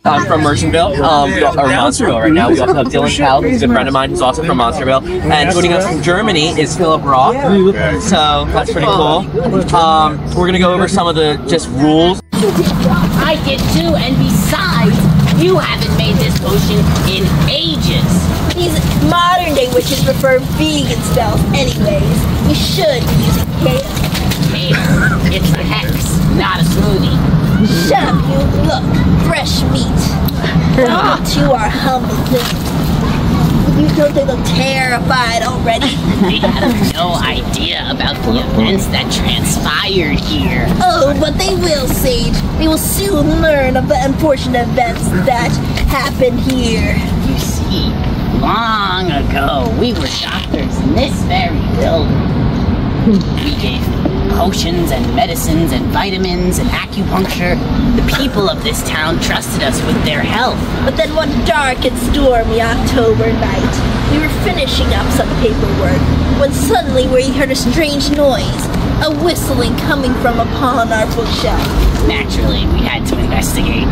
I'm from Merdelin, or Monsterville right now. We also have Dylan Powell, who's a good friend of mine, who's also from Monsterville. And joining us from Germany is Philip Roth. So that's pretty cool. We're gonna go over some of the just rules. I did too, and besides, you haven't made this potion in ages. These modern day witches prefer vegan spells anyways. You should be using kale. Kale, it's a hex, not a smoothie. Shut up, you. Look, fresh meat. Welcome to our humble thing. You don't they look terrified already? They have no idea about the events that transpired here. Oh, but they will, Sage. They will soon learn of the unfortunate events that happened here. You see, long ago, we were doctors in this very building. We gave potions and medicines and vitamins and acupuncture. The people of this town trusted us with their health. But then one dark and stormy October night, we were finishing up some paperwork when suddenly we heard a strange noise, a whistling coming from upon our bookshelf. Naturally, we had to investigate.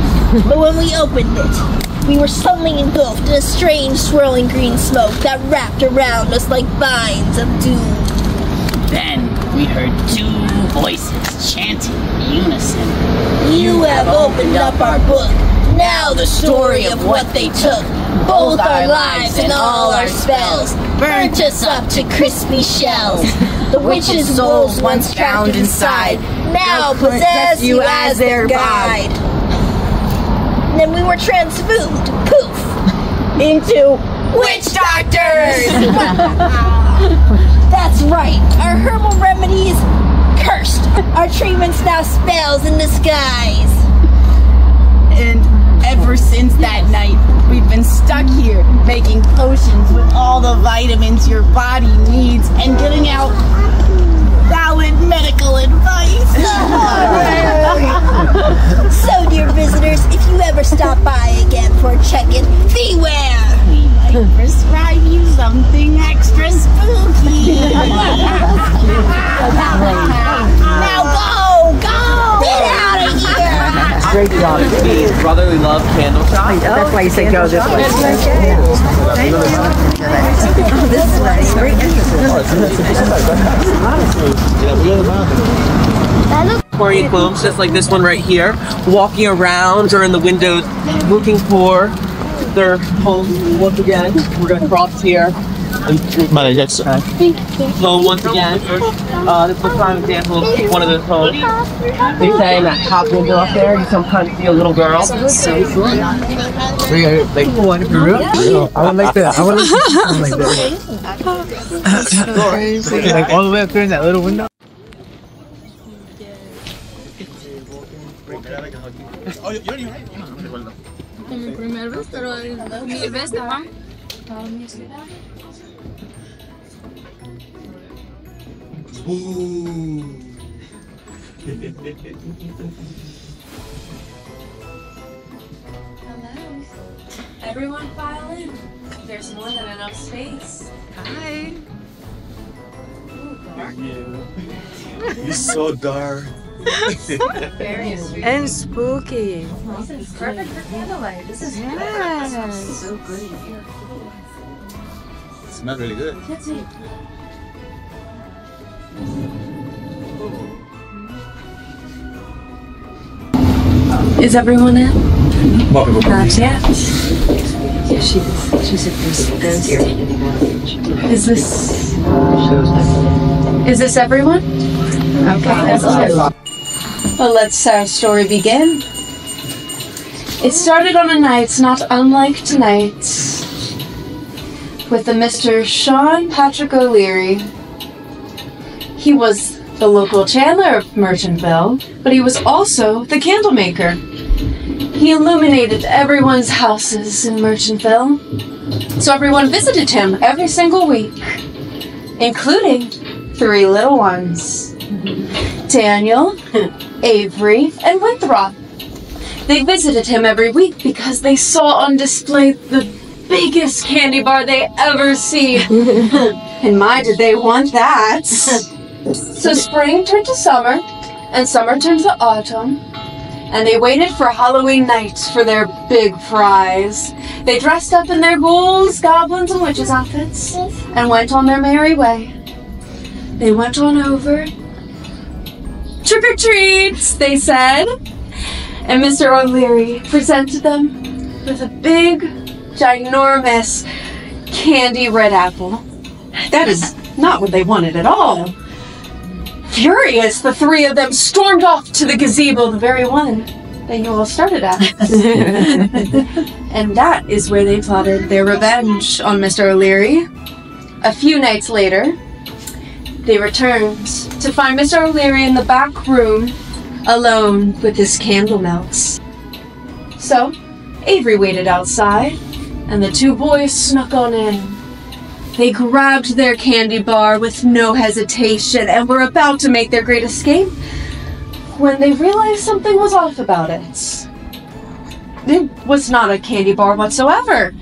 But when we opened it, we were suddenly engulfed in a strange swirling green smoke that wrapped around us like vines of doom. Then we heard two voices chanting in unison. You have opened up our book. Now the story of what they took. Both our lives and all our spells. Burnt us up to crispy shells. The witches' souls once drowned inside now possess you as their guide. And then we were transformed, poof, into witch doctors! That's right, our herbal remedies cursed. Our treatments now spells in disguise. And ever since that night, we've been stuck here making potions with all the vitamins your body needs and giving out valid medical advice. So, dear visitors, if you ever stop by again for a check-in, beware! We might prescribe you something extra spooky. Now go! Get out of here! Great job. It's brotherly love candle shop. That's why you say go this way. Thank you. This is nice. Great Aquarium globes, just like this one right here, walking around or in the windows looking for their home. Once again, we're going to cross here. So once again, this is a prime example of one of those homes. They say in that top window up there, you sometimes see a little girl. So cool. Like one for real? I would like that. I would like that. Like all the way up there in that little window. Mi primer vez, pero mil veces, ¿va? Hello. Everyone file in. There's more than enough space. Hi. Ooh, dark. It's so dark. Very sweet. And spooky. This is perfect for candlelight. This is so good. It smells really good. Let's see. Is everyone in? Not yet. Yeah, she's at this. Is this everyone? Okay, that's all. Well, let's our story begin. It started on a night not unlike tonight, with a Mr. Sean Patrick O'Leary. He was the local chandler of Mertonville, but he was also the candle maker. He illuminated everyone's houses in Mertonville, so everyone visited him every single week, including 3 little ones: Daniel, Avery, and Winthrop. They visited him every week because they saw on display the biggest candy bar they ever see. And my, did they want that. So spring turned to summer, and summer turned to autumn, and they waited for Halloween night for their big prize. They dressed up in their ghouls, goblins, and witches outfits and went on their merry way. They went on over. Trick or treats, they said. And Mr. O'Leary presented them with a big, ginormous candy red apple. That is not what they wanted at all. Furious, the three of them stormed off to the gazebo, the very one that you all started at. And that is where they plotted their revenge on Mr. O'Leary. A few nights later, they returned to find Mr. O'Leary in the back room, alone with his candle melts. So, Avery waited outside, and the two boys snuck on in. They grabbed their candy bar with no hesitation and were about to make their great escape when they realized something was off about it. It was not a candy bar whatsoever.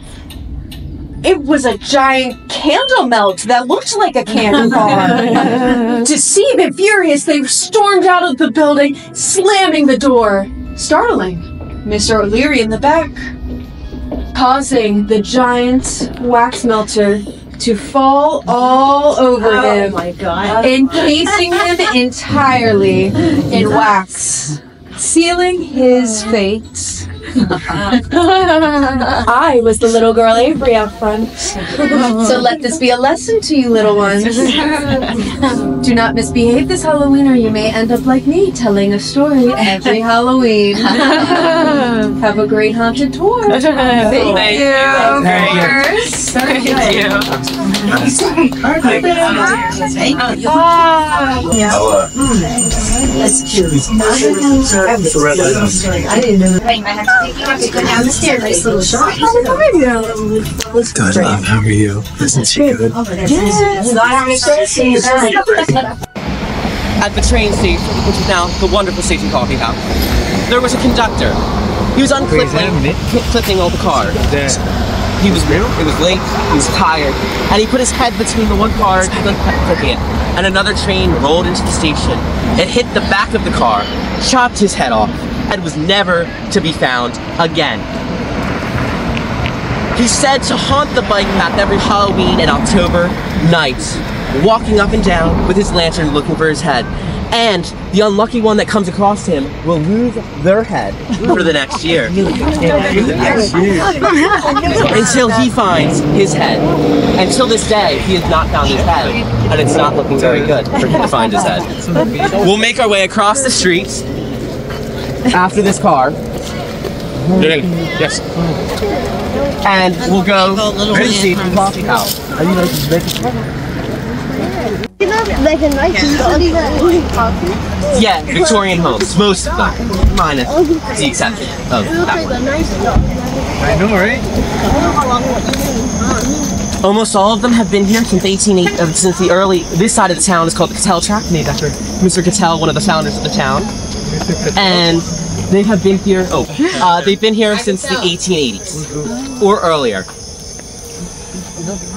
It was a giant candle melt that looked like a candy bar. Deceived and furious, they stormed out of the building, slamming the door, startling Mr. O'Leary in the back, causing the giant wax melter to fall all over him. Oh my god. Encasing him entirely in wax, sealing his fate. I was the little girl Avery out front. So let this be a lesson to you little ones. Do not misbehave this Halloween or you may end up like me, telling a story every Halloween. Have a great haunted tour. Thank you. That's cute. I didn't know that. You have to go down the stairs. Nice little shop. Good, love. How are you? Isn't she good? At the train station, which is now the wonderful station coffee house, there was a conductor. He was clipping all the cars. It was late, he was tired, and he put his head between the one car and kept clicking it. And another train rolled into the station. It hit the back of the car, chopped his head off, and was never to be found again. He's said to haunt the bike path every Halloween and October night, walking up and down with his lantern looking for his head. And the unlucky one that comes across him will lose their head for the next year. Until he finds his head. Until this day, he has not found his head. And it's not looking very good for him to find his head. We'll make our way across the street after this car. Yes. And we'll go to the station coffee house. Like a nice Yeah, Victorian homes, most of them, minus the exception of that one. I know, right? Almost all of them have been here since since the early. This side of the town is called the Cattell Tract, named after Mr. Cattell, one of the founders of the town. And they have been here. They've been here since the 1880s or earlier.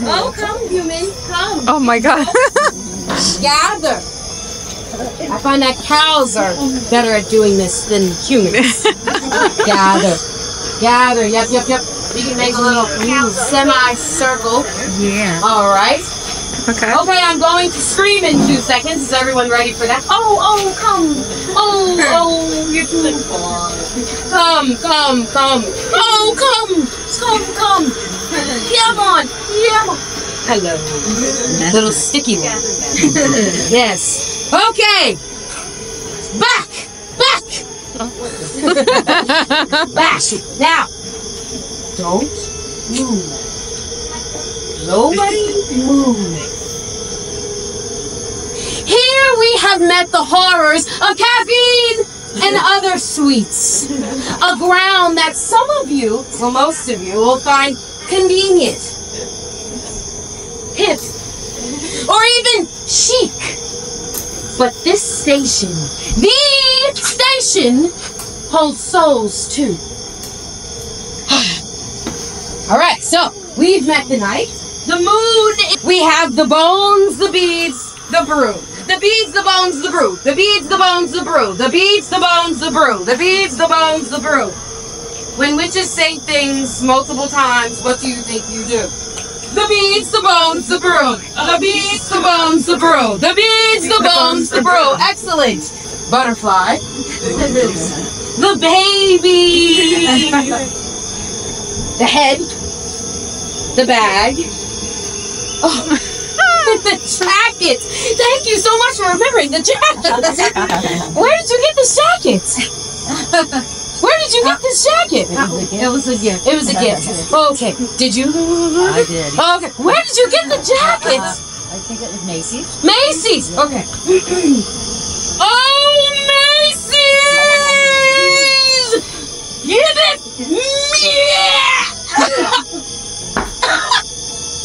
Oh, come, human, come. Oh my god. Gather. I find that cows are better at doing this than humans. Gather. Gather. Yep. You can make a little semi-circle. Yeah. All right. Okay. Okay, I'm going to scream in 2 seconds. Is everyone ready for that? Oh, come. Oh, you're too far. Come. Oh, come. Come on. Hello. Little sticky one. Yes. Okay. Back. Back. Now. Don't move. Nobody move. Here we have met the horrors of caffeine and other sweets. A ground that some of you, well, most of you, will find convenient, hip, or even chic. But this station, the station, holds souls too. Alright, so we've met the night, the mood, we have the bones, the beads, the broom. The beads, the bones, the brew. The beads, the bones, the brew. The beads, the bones, the brew. The beads, the bones, the brew. When witches say things multiple times, what do you think you do? The beads, the bones, the brew. The beads, the bones, the brew. The beads, the bones, the brew. Excellent. Butterfly. The baby. The head. The bag. Oh. The jacket. Thank you so much for remembering the jacket. Where did you get this jacket? Where did you get this jacket? It was a gift. It was a gift. Okay. Did you? I did. Okay. Where did you get the jacket? I think it was Macy's. Macy's. Okay. Oh, Macy's! Give it me!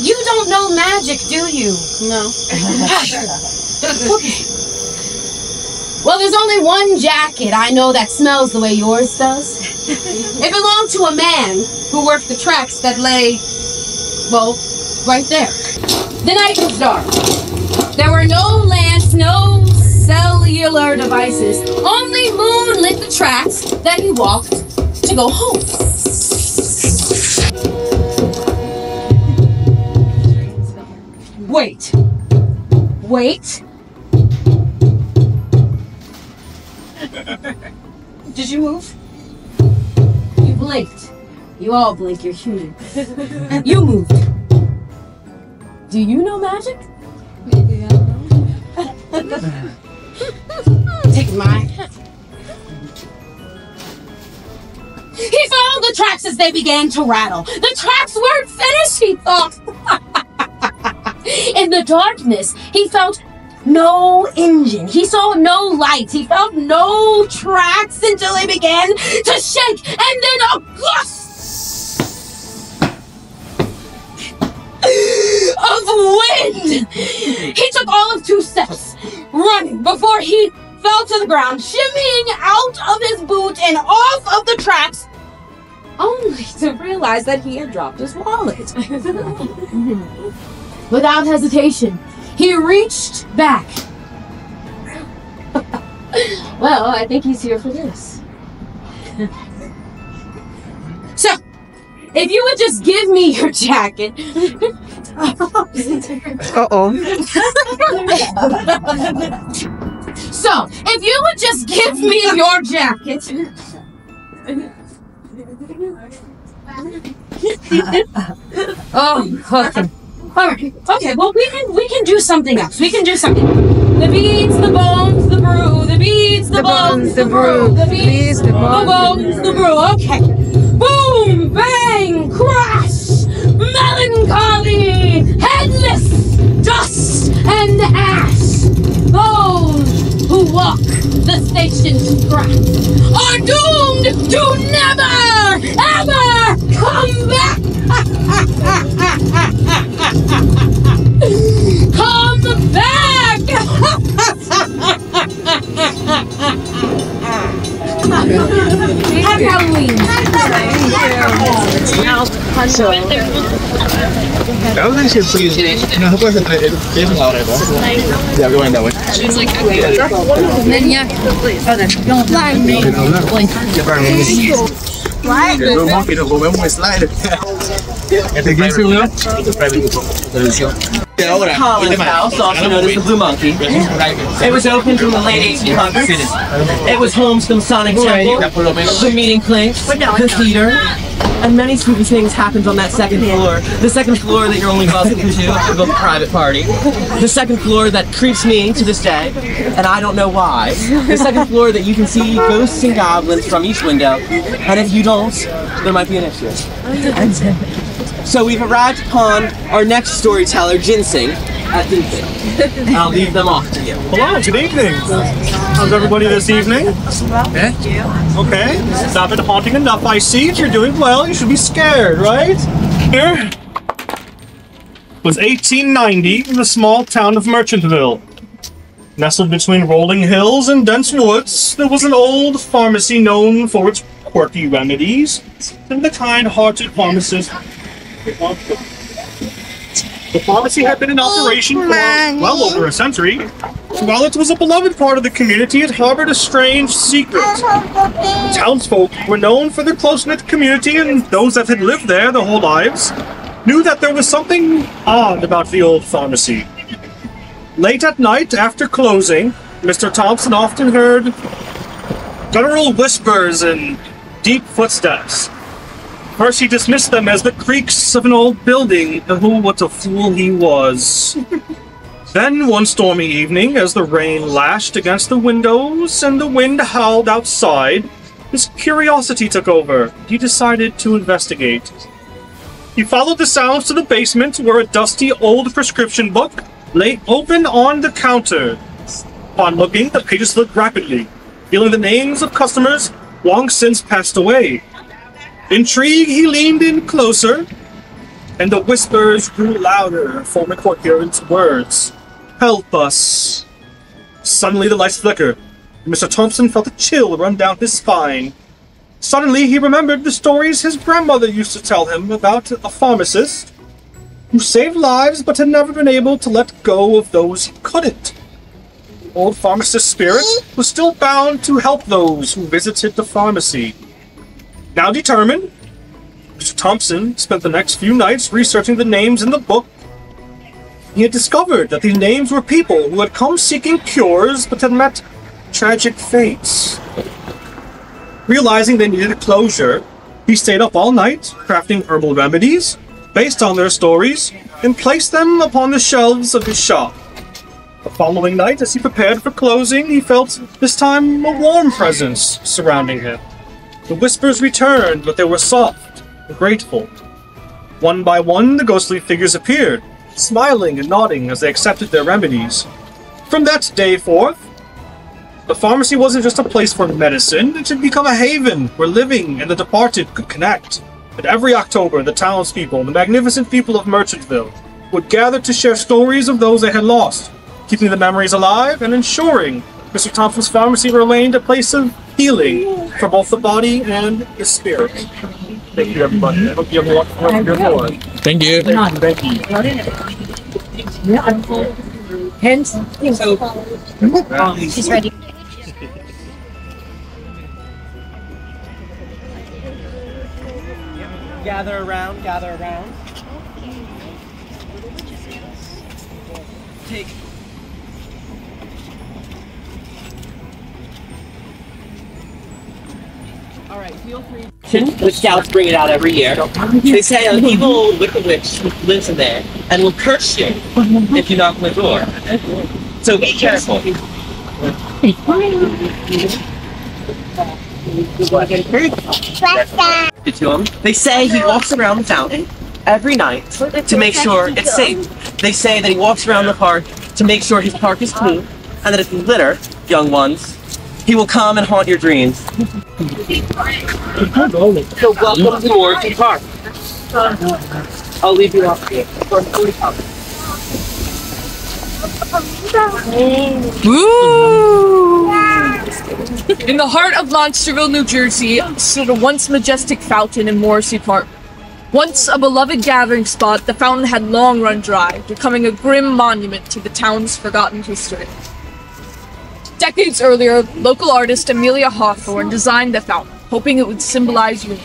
You don't know magic, do you? No. Well, there's only one jacket I know that smells the way yours does. It belonged to a man who worked the tracks that lay, well, right there. The night was dark. There were no lamps, no cellular devices. Only moon lit the tracks that he walked to go home. Wait. Wait. Did you move? You blinked. You all blink, you're human. You moved. Do you know magic? Maybe I don't know. Take mine. He followed the tracks as they began to rattle. The tracks weren't finished, he thought. In the darkness, he felt no engine. He saw no lights. He felt no tracks until they began to shake, and then a gust of wind. He took all of 2 steps, running before he fell to the ground, shimmying out of his boot and off of the tracks, only to realize that he had dropped his wallet. Without hesitation, he reached back. Well, I think he's here for this. So, if you would just give me your jacket. Uh-oh. So, if you would just give me your jacket. Oh, okay. All right. Okay. Well, we can do something else. We can do something. The beads, the bones, the brew. The beads, the bones, the brew. The beads, the bones, the brew. Okay. Boom, bang, crash, melancholy, headless, dust and ash. Those who walk the station's track are doomed to never, ever come back. Come back! Happy Halloween! So, that was actually pretty. No, how about it? It's loud, yeah, we're going that way. She's like, okay. And then, yeah. Oh, then. Don't fly me. What? Los monkeys nos comemos slide. ¿De quién se unió? College House, also known as the Blue Monkey. It was opened in the late 1800s. It was home to the Masonic Temple, the meeting place, the theater, and many spooky things happened on that second floor. The second floor that you're only welcome to a private party. The second floor that creeps me to this day, and I don't know why. The second floor that you can see ghosts and goblins from each window, and if you don't, there might be an issue. So we've arrived upon our next storyteller, Ginseng, at Ginseng. I'll leave them off to you. Hello, good evening. How's everybody this evening? Okay, stop it haunting enough. I see if you're doing well, you should be scared, right? Here was 1890 in the small town of Merchantville. Nestled between rolling hills and dense woods, there was an old pharmacy known for its quirky remedies, and the kind-hearted pharmacist The pharmacy had been in operation for well over a century. While it was a beloved part of the community, it harbored a strange secret. The townsfolk were known for their close-knit community, and those that had lived there their whole lives knew that there was something odd about the old pharmacy. Late at night, after closing, Mr. Thompson often heard guttural whispers and deep footsteps. First, he dismissed them as the creaks of an old building. Oh, what a fool he was. Then, one stormy evening, as the rain lashed against the windows and the wind howled outside, his curiosity took over. He decided to investigate. He followed the sounds to the basement, where a dusty old prescription book lay open on the counter. Upon looking, the pages flipped rapidly, revealing the names of customers long since passed away. Intrigued, he leaned in closer, and the whispers grew louder for incoherent words. Help us. Suddenly the lights flickered, and Mr. Thompson felt a chill run down his spine. Suddenly he remembered the stories his grandmother used to tell him about a pharmacist who saved lives but had never been able to let go of those he couldn't. The old pharmacist's spirit was still bound to help those who visited the pharmacy. Now determined, Mr. Thompson spent the next few nights researching the names in the book. He had discovered that these names were people who had come seeking cures but had met tragic fates. Realizing they needed a closure, he stayed up all night, crafting herbal remedies based on their stories, and placed them upon the shelves of his shop. The following night, as he prepared for closing, he felt this time a warm presence surrounding him. The whispers returned, but they were soft and grateful. One by one, the ghostly figures appeared, smiling and nodding as they accepted their remedies. From that day forth, the pharmacy wasn't just a place for medicine, it had become a haven where living and the departed could connect. And every October, the townspeople, the magnificent people of Merchantville, would gather to share stories of those they had lost, keeping the memories alive and ensuring Mr. Thompson's pharmacy remained a place of healing for both the body and the spirit. Thank you, everybody. I hope you have a wonderful one. Thank you. Thank you. Hence, she's ready. Gather around, gather around. Take. Alright, feel free. The scouts bring it out every year. They say an evil wicked witch lives in there and will curse you if you knock on the door. So be careful. They say he walks around the fountain every night to make sure it's safe. They say that he walks around the park to make sure his park is clean, and that if you litter, young ones, he will come and haunt your dreams. So welcome to Orchard Park. I'll leave you off here. Woo! In the heart of Monsterville, New Jersey, stood a once majestic fountain in Morrissey Park. Once a beloved gathering spot, the fountain had long run dry, becoming a grim monument to the town's forgotten history. Decades earlier, local artist Amelia Hawthorne designed the fountain, hoping it would symbolize unity.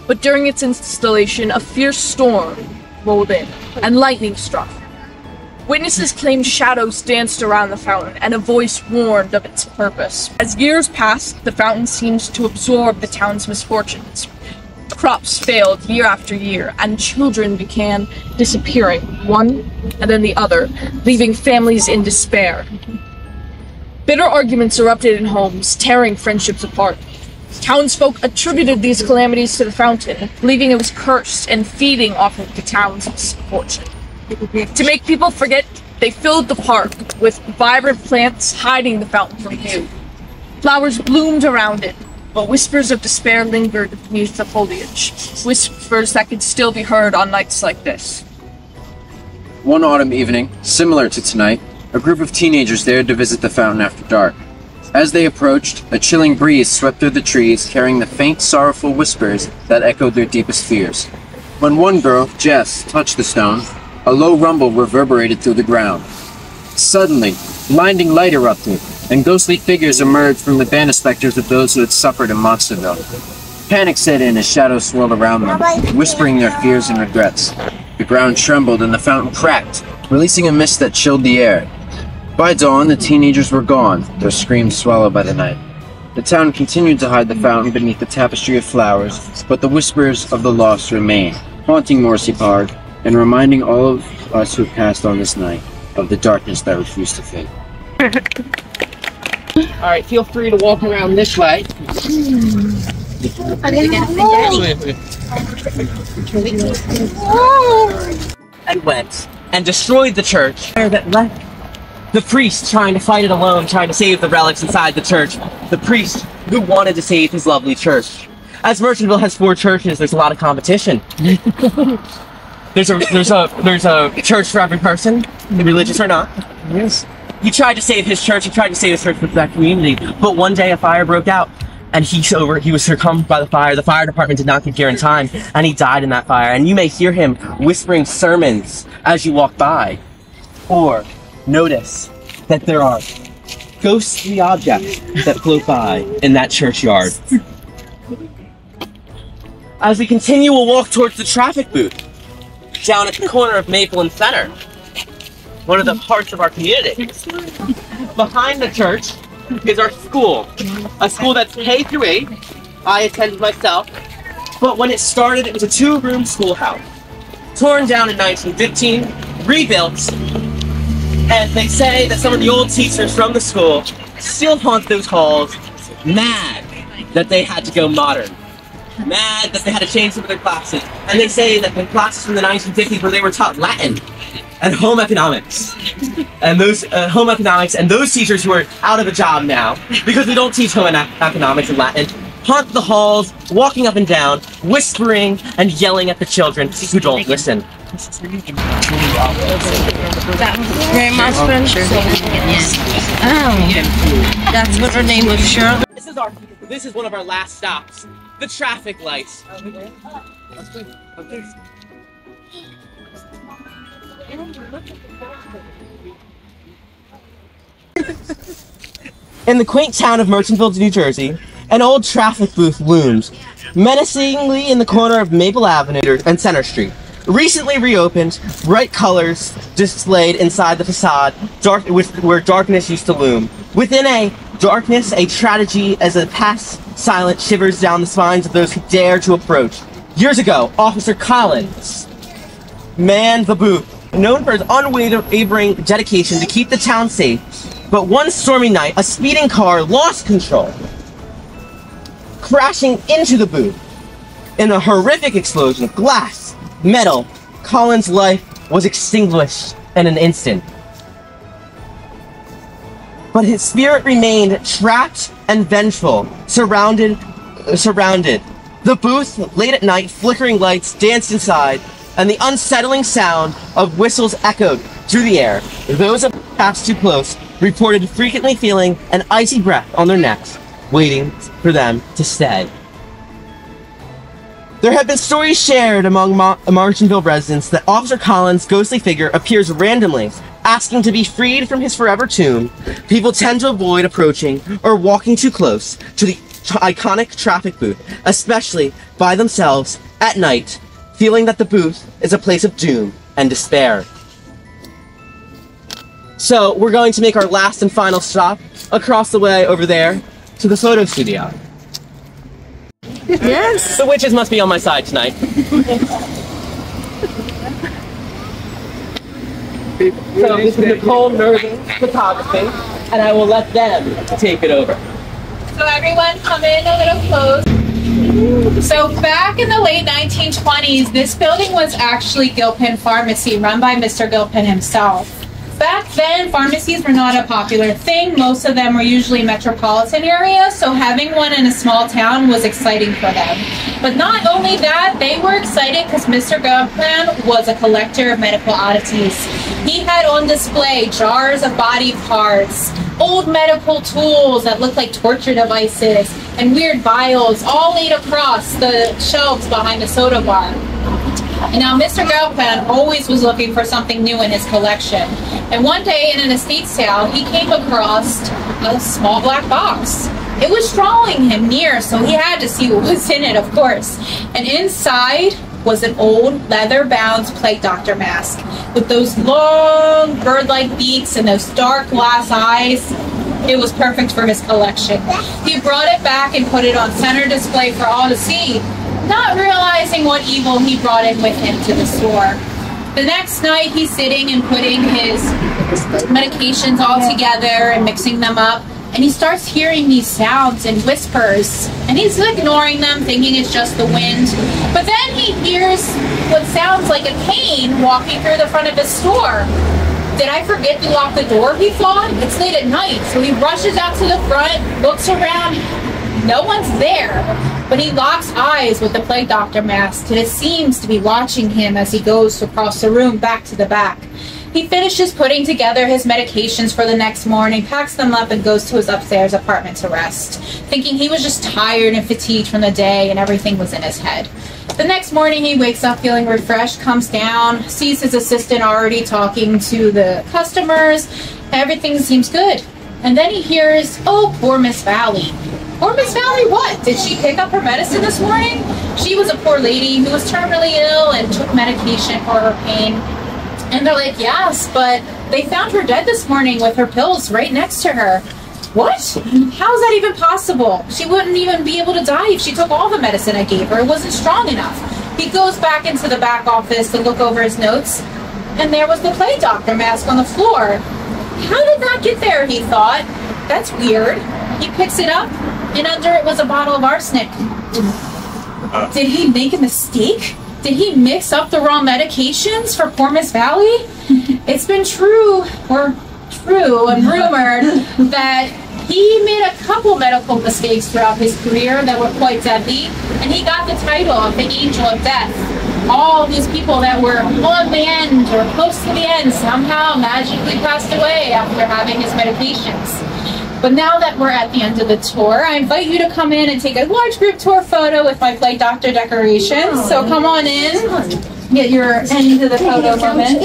But during its installation, a fierce storm rolled in, and lightning struck. Witnesses claimed shadows danced around the fountain, and a voice warned of its purpose. As years passed, the fountain seemed to absorb the town's misfortunes. Crops failed year after year, and children began disappearing, one and then the other, leaving families in despair. Bitter arguments erupted in homes, tearing friendships apart. Townsfolk attributed these calamities to the fountain, believing it was cursed and feeding off of the town's misfortune. To make people forget, they filled the park with vibrant plants hiding the fountain from view. Flowers bloomed around it, but whispers of despair lingered beneath the foliage. Whispers that could still be heard on nights like this. One autumn evening, similar to tonight, a group of teenagers dared to visit the fountain after dark. As they approached, a chilling breeze swept through the trees, carrying the faint, sorrowful whispers that echoed their deepest fears. When one girl, Jess, touched the stone, A low rumble reverberated through the ground. Suddenly, blinding light erupted, and ghostly figures emerged from the banister specters of those who had suffered in Monsterville. Panic set in as shadows swirled around them, whispering their fears and regrets. The ground trembled and the fountain cracked, releasing a mist that chilled the air. By dawn, the teenagers were gone, their screams swallowed by the night. The town continued to hide the fountain beneath the tapestry of flowers, but the whispers of the lost remain, haunting Morrissey Park, and reminding all of us who passed on this night of the darkness that refused to fade. Alright, feel free to walk around this way. And went and destroyed the church that left the priest trying to fight it alone, trying to save the relics inside the church. The priest who wanted to save his lovely church. As Merchantville has 4 churches, there's a lot of competition. There's a church for every person, religious or not. Yes. He tried to save his church. He tried to save his church for that community. But one day a fire broke out, and he was succumbed by the fire. The fire department did not get here in time, and he died in that fire. And you may hear him whispering sermons as you walk by, or notice that there are ghostly objects that float by in that churchyard. As we continue, we'll walk towards the traffic booth, down at the corner of Maple and Center, one of the hearts of our community. Behind the church is our school, a school that's K-8. I attended myself, but when it started, it was a 2-room schoolhouse, torn down in 1915, rebuilt, and they say that some of the old teachers from the school still haunt those halls, mad that they had to go modern. Mad that they had to change some of their classes. And they say that the classes from the 1950s where they were taught Latin and home economics. And those home economics and those teachers who are out of a job now, because we don't teach home economics and Latin, haunt the halls, walking up and down, whispering and yelling at the children who don't listen. Very much fun. Oh, that's what her name was, Shirley. This is one of our last stops. The traffic lights. In the quaint town of Merchantville, New Jersey, an old traffic booth looms menacingly in the corner of Maple Avenue and Center Street. Recently reopened, bright colors displayed inside the facade, where darkness used to loom. Within a darkness, a tragedy as a past silent shivers down the spines of those who dare to approach. Years ago, Officer Collins manned the booth, known for his unwavering dedication to keep the town safe. But one stormy night, a speeding car lost control, crashing into the booth. In a horrific explosion of glass, metal, Collins' life was extinguished in an instant. But his spirit remained trapped and vengeful, surrounded. The booth, late at night, flickering lights danced inside, and the unsettling sound of whistles echoed through the air. Those who passed too close reported frequently feeling an icy breath on their necks, waiting for them to stay. There have been stories shared among Merchantville residents that Officer Collins' ghostly figure appears randomly, asking to be freed from his forever tomb. People tend to avoid approaching or walking too close to the iconic traffic booth, especially by themselves at night, feeling that the booth is a place of doom and despair. So we're going to make our last and final stop across the way over there to the photo studio. Yes! The witches must be on my side tonight. So this is Nicole Merdelin photography, and I will let them take it over. So everyone come in a little close. So back in the late 1920s, this building was actually Gilpin Pharmacy, run by Mr. Gilpin himself. Back then, pharmacies were not a popular thing. Most of them were usually metropolitan areas, so having one in a small town was exciting for them. But not only that, they were excited because Mr. Gilpin was a collector of medical oddities. He had on display jars of body parts, old medical tools that looked like torture devices, and weird vials all laid across the shelves behind the soda bar. And now Mr. Galpan always was looking for something new in his collection. And one day in an estate sale, he came across a small black box. It was drawing him near, so he had to see what was in it, of course. And inside was an old leather-bound plague doctor mask with those long bird-like beaks and those dark glass eyes. It was perfect for his collection. He brought it back and put it on center display for all to see, not realizing what evil he brought in with him to the store. The next night, he's sitting and putting his medications all together and mixing them up. And he starts hearing these sounds and whispers, and he's ignoring them, thinking it's just the wind. But then he hears what sounds like a cane walking through the front of his store. Did I forget to lock the door, he thought? It's late at night. So he rushes out to the front, looks around. No one's there. But he locks eyes with the plague doctor mask, and it seems to be watching him as he goes across the room back to the back. He finishes putting together his medications for the next morning, packs them up, and goes to his upstairs apartment to rest, thinking he was just tired and fatigued from the day and everything was in his head. The next morning, he wakes up feeling refreshed, comes down, sees his assistant already talking to the customers. Everything seems good. And then he hears, oh, poor Miss Valley. Poor Miss Valley what? Did she pick up her medicine this morning? She was a poor lady who was terminally ill and took medication for her pain. And they're like, yes, but they found her dead this morning with her pills right next to her. What? How is that even possible? She wouldn't even be able to die if she took all the medicine I gave her. It wasn't strong enough. He goes back into the back office to look over his notes, and there was the plague doctor mask on the floor. How did that get there, he thought. That's weird. He picks it up, and under it was a bottle of arsenic. Did he make a mistake? Did he mix up the wrong medications for poor Miss Valley? It's been true and rumored that he made a couple medical mistakes throughout his career that were quite deadly, and he got the title of the Angel of Death. All these people that were on the end or close to the end somehow magically passed away after having his medications. But now that we're at the end of the tour, I invite you to come in and take a large group tour photo with my plague doctor decorations. So come on in, get your end of the photo moment.